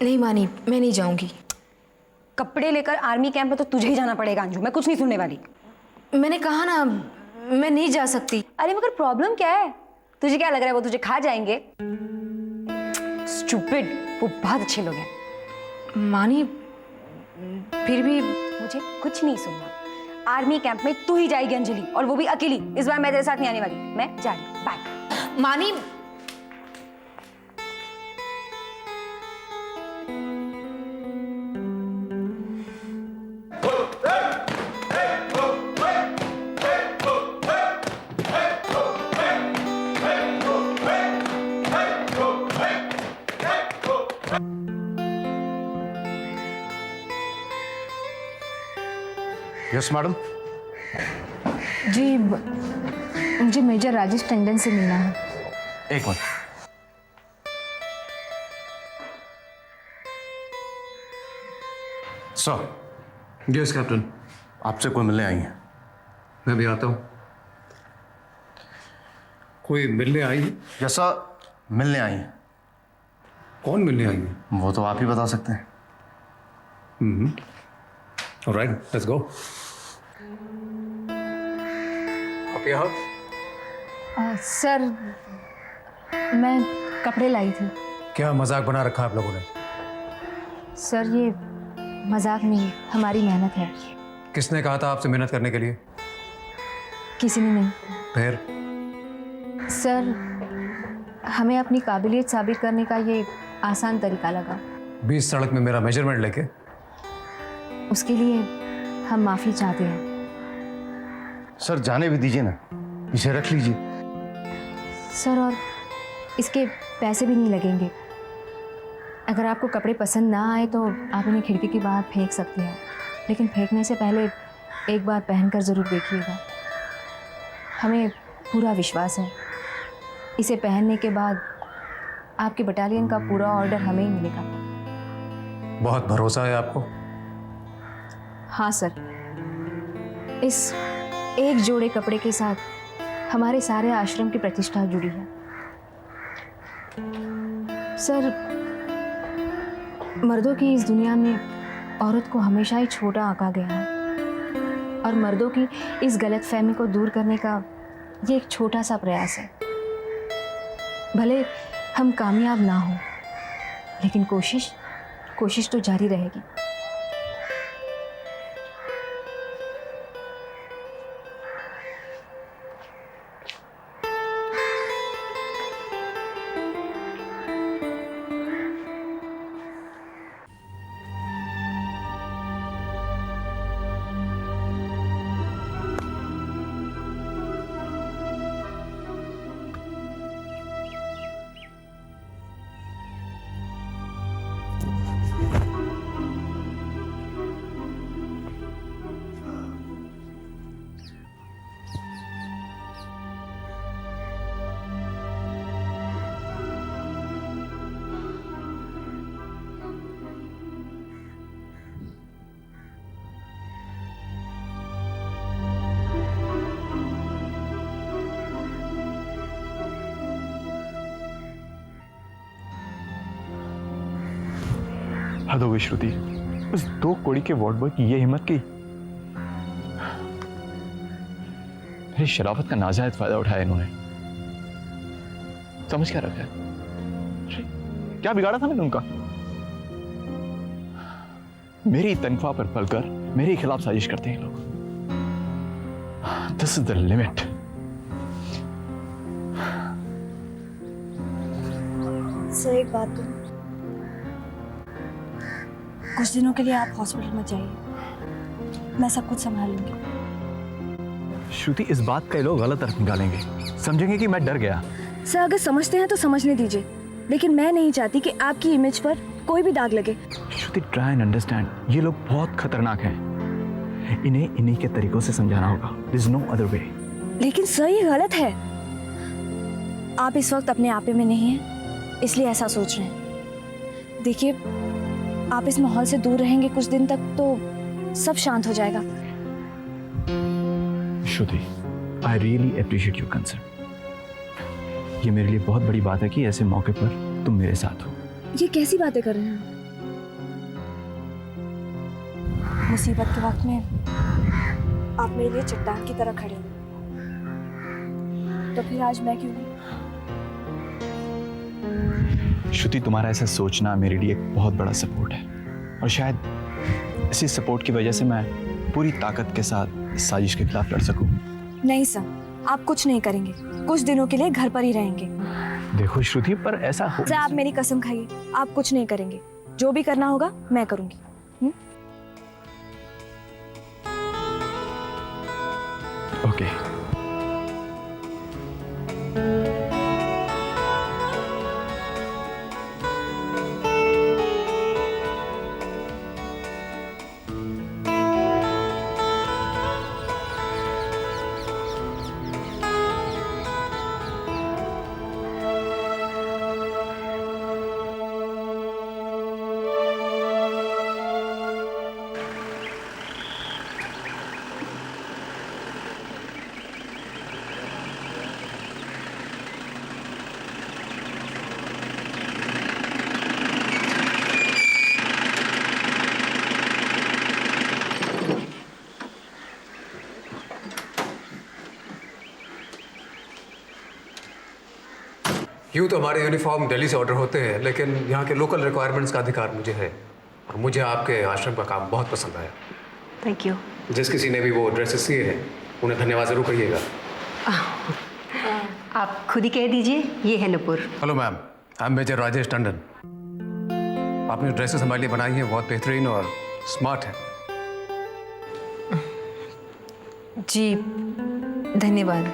नहीं मानी, मैं नहीं जाऊंगी। कपड़े लेकर आर्मी कैंप में तो तुझे ही जाना पड़ेगा अंजू, मैं कुछ नहीं सुनने वाली। मैंने कहा ना, मैं नहीं जा सकती। अरे मगर प्रॉब्लम क्या है? तुझे क्या लग रहा है वो तुझे खा जाएंगे? स्टूपिड, वो बहुत अच्छे लोग हैं। मानी फिर भी मुझे कुछ नहीं सुनना। आर्मी कैंप में तू ही जाएगी अंजलि, और वो भी अकेली। इस बार मैं तेरे साथ नहीं आने वाली, मैं जा रही हूँ, बाय। मानी यस मैडम। जी, मुझे मेजर राजेश टंडन से मिलना है। एक मिनट। सर। Yes captain. आपसे कोई मिलने आई है। मैं भी आता हूँ। कोई मिलने आई है? यस सर, मिलने आई है। कौन मिलने आई है? वो तो आप ही बता सकते हैं। Alright, let's go. आप यहाँ? सर, मैं कपड़े लाई थी। क्या मजाक बना रखा आप लोगों ने? सर, ये मजाक नहीं, हमारी मेहनत है। किसने कहा था आपसे मेहनत करने के लिए? किसी ने नहीं। फिर? सर, हमें अपनी काबिलियत साबित करने का ये आसान तरीका लगा। 20 सड़क में मेरा मेजरमेंट लेके? उसके लिए हम माफ़ी चाहते हैं। सर जाने भी दीजिए ना, इसे रख लीजिए। सर, और इसके पैसे भी नहीं लगेंगे। अगर आपको कपड़े पसंद ना आए तो आप उन्हें खिड़की के बाहर फेंक सकते हैं, लेकिन फेंकने से पहले एक बार पहनकर ज़रूर देखिएगा। हमें पूरा विश्वास है, इसे पहनने के बाद आपके बटालियन का पूरा ऑर्डर हमें ही मिलेगा। बहुत भरोसा है आपको? हाँ सर, इस एक जोड़े कपड़े के साथ हमारे सारे आश्रम की प्रतिष्ठा जुड़ी है। सर, मर्दों की इस दुनिया में औरत को हमेशा ही छोटा आंका गया है, और मर्दों की इस गलतफहमी को दूर करने का ये एक छोटा सा प्रयास है। भले हम कामयाब ना हो, लेकिन कोशिश तो जारी रहेगी। हद हो गई श्रुति, उस 2 कोड़ी के वार्ड बॉय की ये हिम्मत की मेरी शराफत का नाजायज फायदा उठाया इन्होंने। समझ क्या रखा है? क्या बिगाड़ा था मैंने उनका? मेरी तनख्वाह पर पलकर मेरे खिलाफ साजिश करते हैं लोग। This is the limit. Sir, एक बात तो, कुछ दिनों के लिए आप हॉस्पिटल में जाइए, मैं सब कुछ संभाल लूंगी। श्रुति, इस बात का ये लोग गलत अर्थ निकालेंगे, समझेंगे कि मैं डर गया। सर, अगर समझते हैं तो समझने दीजिए, लेकिन मैं नहीं चाहती कि आपकी इमेज पर कोई भी दाग लगे। श्रुति, ट्राई एंड अंडरस्टैंड, ये लोग बहुत खतरनाक हैं। इन्हें इन्हीं के तरीकों से समझाना होगा। There is no other way. लेकिन सर, ये गलत है। आप इस वक्त अपने आपे में नहीं हैं, इसलिए ऐसा सोच रहे हैं। देखिए, आप इस माहौल से दूर रहेंगे कुछ दिन तक तो सब शांत हो जाएगा। Shruti, I really appreciate your concern. ये मेरे लिए बहुत बड़ी बात है कि ऐसे मौके पर तुम मेरे साथ हो। ये कैसी बातें कर रहे हैं? मुसीबत के वक्त में आप मेरे लिए चट्टान की तरह खड़े हो, तो फिर आज मैं क्यों नहीं? श्रुति, तुम्हारा ऐसा सोचना मेरे लिए एक बहुत बड़ा सपोर्ट है, और शायद इसी सपोर्ट की वजह से मैं पूरी ताकत के साथ साजिश के खिलाफ लड़ सकूं। नहीं सर, आप कुछ नहीं करेंगे। कुछ दिनों के लिए घर पर ही रहेंगे। देखो श्रुति, पर ऐसा हो सर, आप मेरी कसम खाइए, आप कुछ नहीं करेंगे। जो भी करना होगा मैं करूंगी। ओके। यूँ तो हमारे यूनिफॉर्म दिल्ली से ऑर्डर होते हैं, लेकिन यहाँ के लोकल रिक्वायरमेंट्स का अधिकार मुझे है, और मुझे आपके आश्रम का काम बहुत पसंद आया। Thank you. जिस किसी ने भी वो ड्रेसेस सिए हैं उन्हें धन्यवाद ज़रूर कहिएगा। आप खुद ही कह दीजिए, ये है Nupur. Hello ma'am, I am major Rajesh Tandon. आपने ड्रेसेस हमारे लिए बनाई हैं, बहुत बेहतरीन और स्मार्ट है। जी धन्यवाद।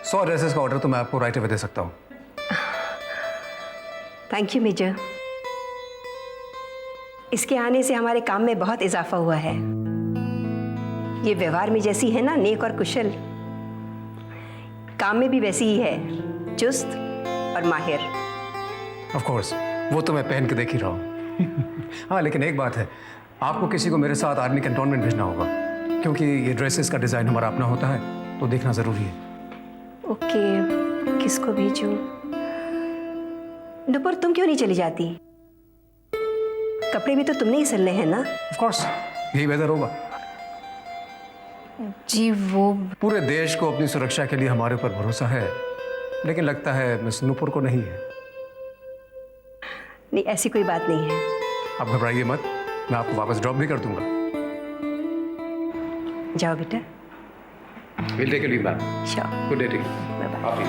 100 ड्रेसेस का ऑर्डर तो मैं आपको राइट अवे दे सकता हूँ। Thank you major. इसके आने से हमारे काम में बहुत इजाफा हुआ है। ये व्यवहार में जैसी है ना नेक और कुशल, काम में भी वैसी ही है, चुस्त और माहिर। ऑफ कोर्स, वो तो मैं पहन के देख ही रहा हूँ। हाँ, लेकिन एक बात है, आपको किसी को मेरे साथ आर्मी कैंटोनमेंट भेजना होगा, क्योंकि ये ड्रेसेस का डिज़ाइन हमारा अपना होता है, तो देखना ज़रूरी है। ओके, किसको भेजूं? नुपुर, तुम क्यों नहीं चली जाती? कपड़े भी तो तुमने ही सिलने हैं ना? ऑफ कोर्स, यही वेदर होगा। जी वो पूरे देश को अपनी सुरक्षा के लिए हमारे ऊपर भरोसा है, लेकिन लगता है मिस नुपुर को नहीं है। नहीं, ऐसी कोई बात नहीं है। आप घबराइए मत, मैं आपको वापस ड्रॉप भी कर दूंगा। जाओ बेटा। Will take you leave ma'am. Sure. Good day to you. Bye bye. आप भी।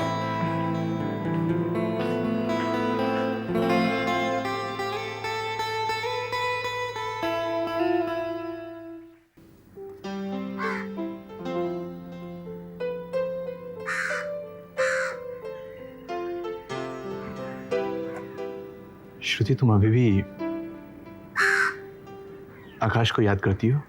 श्रुति, तुम अभी भी आकाश को याद करती हो?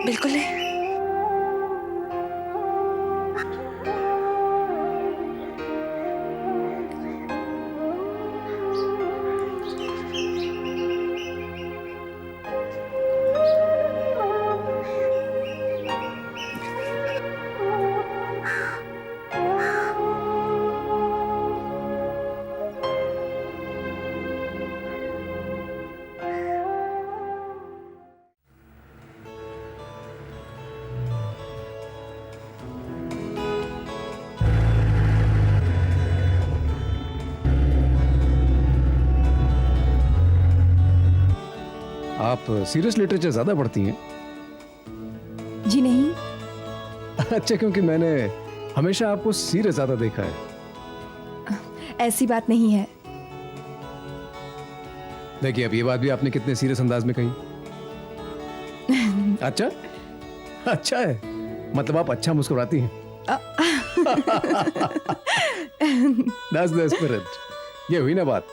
बिल्कुल नहीं। आप सीरियस लिटरेचर ज्यादा पढ़ती हैं? जी नहीं। अच्छा, क्योंकि मैंने हमेशा आपको सीरियस ज्यादा देखा है। ऐसी बात नहीं है। देखिए, अब ये बात भी आपने कितने सीरियस अंदाज में कही। अच्छा अच्छा है, मतलब आप अच्छा मुस्कुराती हैं। That's the spirit। ये हुई ना बात।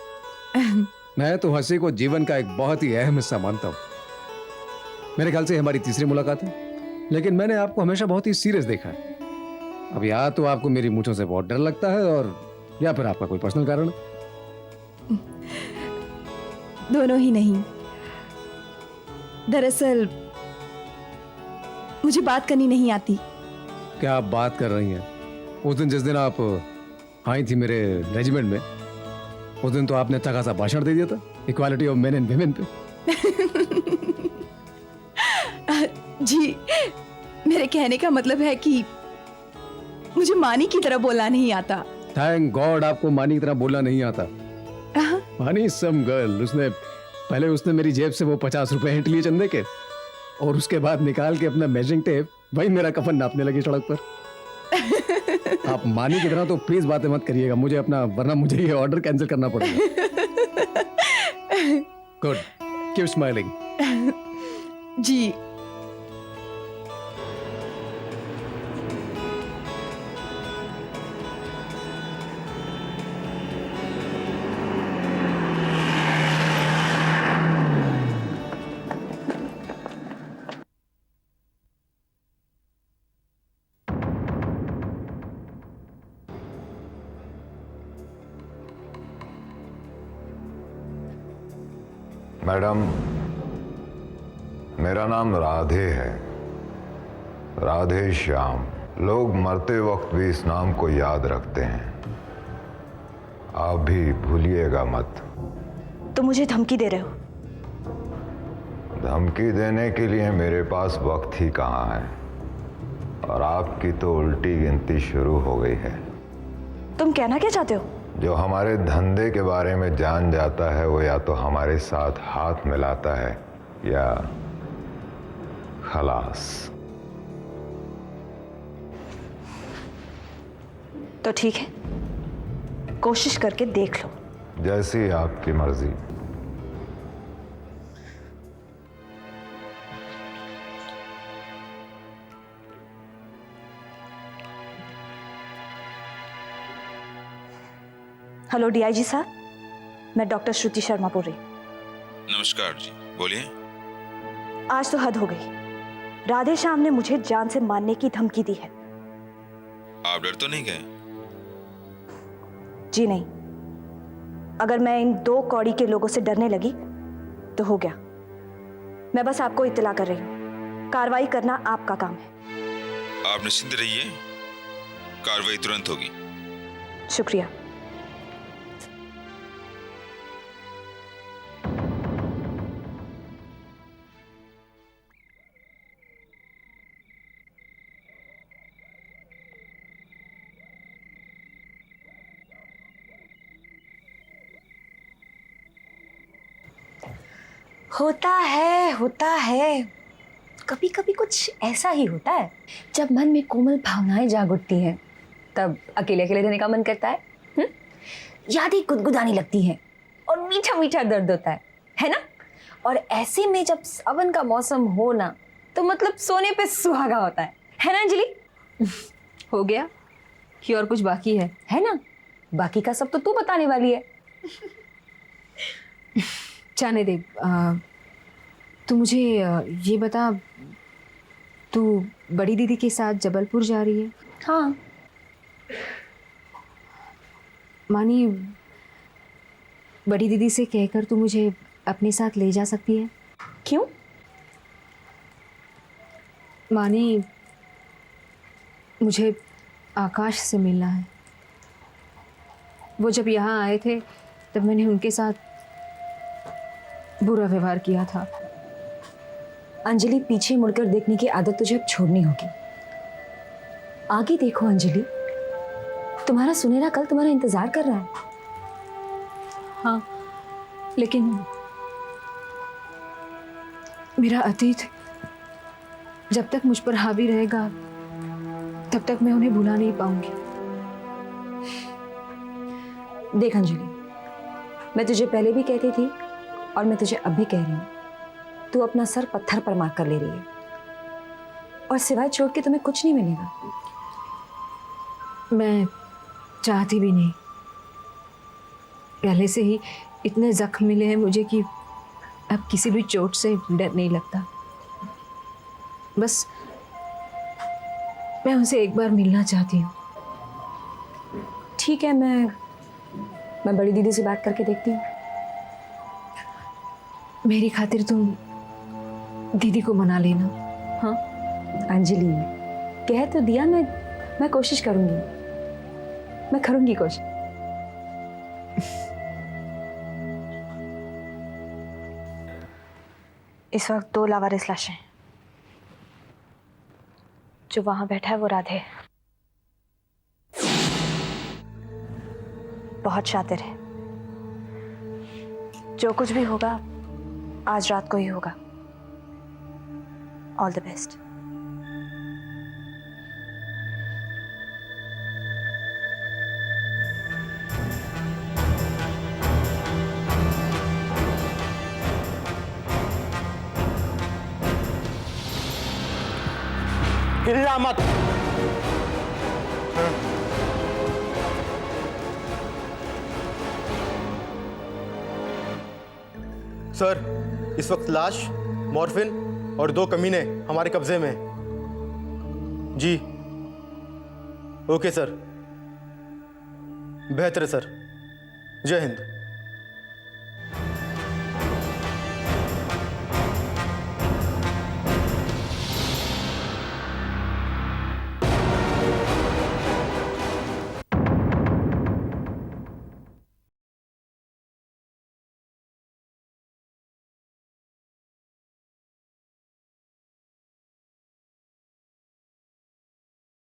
मैं तो हंसी को जीवन का एक बहुत ही अहम हिस्सा मानता हूँ। मेरे ख्याल से हमारी तीसरी मुलाकात है, लेकिन मैंने आपको हमेशा बहुत ही सीरियस देखा है। अब या तो आपको मेरी मूंछों से बहुत डर लगता है, और या फिर आपका कोई पर्सनल कारण है। दोनों ही नहीं। दरअसल मुझे बात करनी नहीं आती। क्या आप बात कर रही हैं? उस दिन जिस दिन आप आई थी मेरे रेजिमेंट में, उस दिन तो आपने अच्छा खासा भाषण दे दिया था equality of main and women पे। जी, मेरे कहने का मतलब है कि मुझे मानी की तरह बोलना नहीं आता। थैंक गॉड आपको मानी की तरह बोलना नहीं आता। मानी सम गर्ल, उसने मेरी जेब से वो 50 रुपए हिंट लिए चंदे के, और उसके बाद निकाल के अपना मेजरिंग टेप वही मेरा कफन नापने लगी सड़क पर। आप मानी की तरह तो प्लीज बातें मत करिएगा मुझे अपना, वरना मुझे ये ऑर्डर कैंसिल करना पड़ेगा। Good, keep smiling. जी। मैडम, मेरा नाम राधे है, राधे श्याम। लोग मरते वक्त भी इस नाम को याद रखते हैं। आप भी भूलिएगा मत। तो मुझे धमकी दे रहे हो? धमकी देने के लिए मेरे पास वक्त ही कहाँ है, और आपकी तो उल्टी गिनती शुरू हो गई है। तुम कहना क्या चाहते हो? जो हमारे धंधे के बारे में जान जाता है वो या तो हमारे साथ हाथ मिलाता है या खलास। तो ठीक है, कोशिश करके देख लो। जैसी आपकी मर्जी। हेलो डीआईजी साहब, मैं डॉक्टर श्रुति शर्मा बोल रही। नमस्कार जी, बोलिए। आज तो हद हो गई। राधे श्याम ने मुझे जान से मारने की धमकी दी है। आप डर तो नहीं गए? जी नहीं। अगर मैं इन 2 कौड़ी के लोगों से डरने लगी तो हो गया। मैं बस आपको इत्तला कर रही हूँ, कार्रवाई करना आपका काम है। आप निश्चिंत रहिए, कार्रवाई तुरंत होगी। शुक्रिया। होता है, कभी कभी कुछ ऐसा ही होता है। जब मन में कोमल भावनाएं जाग उठती हैं, तब अकेले अकेले रहने का मन करता है। यादें गुदगुदानी लगती हैं और मीठा मीठा दर्द होता है ना? और ऐसे में जब सावन का मौसम हो ना, तो मतलब सोने पे सुहागा होता है ना अंजलि? हो गया कि और कुछ बाकी है ना? बाकी का सब तो तू बताने वाली है। जाने दे। तू मुझे ये बता, तू बड़ी दीदी के साथ जबलपुर जा रही है? हाँ। मानी, बड़ी दीदी से कहकर तू मुझे अपने साथ ले जा सकती है? क्यों? मानी, मुझे आकाश से मिलना है। वो जब यहाँ आए थे तब मैंने उनके साथ बुरा व्यवहार किया था। अंजलि, पीछे मुड़कर देखने की आदत तुझे अब छोड़नी होगी। आगे देखो अंजलि, तुम्हारा सुनहरा कल तुम्हारा इंतजार कर रहा है। हाँ, लेकिन मेरा अतीत जब तक मुझ पर हावी रहेगा तब तक मैं उन्हें भुला नहीं पाऊंगी। देख अंजलि, मैं तुझे पहले भी कहती थी और मैं तुझे अब भी कह रही हूँ, तू अपना सर पत्थर पर मार कर ले रही है और सिवाय चोट के तुम्हें कुछ नहीं मिलेगा। मैं चाहती भी नहीं। पहले से ही इतने जख्म मिले हैं मुझे कि अब किसी भी चोट से डर नहीं लगता। बस मैं उनसे एक बार मिलना चाहती हूँ। ठीक है, मैं बड़ी दीदी से बात करके देखती हूँ। मेरी खातिर तुम दीदी को मना लेना। हाँ, अंजलि, कह तो दिया, मैं कोशिश करूंगी, मैं करूंगी कोशिश। इस वक्त 2 लावारिस लाशें हैं। जो वहां बैठा है वो राधे, बहुत शातिर है। जो कुछ भी होगा आज रात को ही होगा। All the best. हिलना मत। सर, इस वक्त लाश, मॉर्फिन और 2 कमीने हमारे कब्जे में हैं। जी ओके सर, बेहतर है सर। जय हिंद।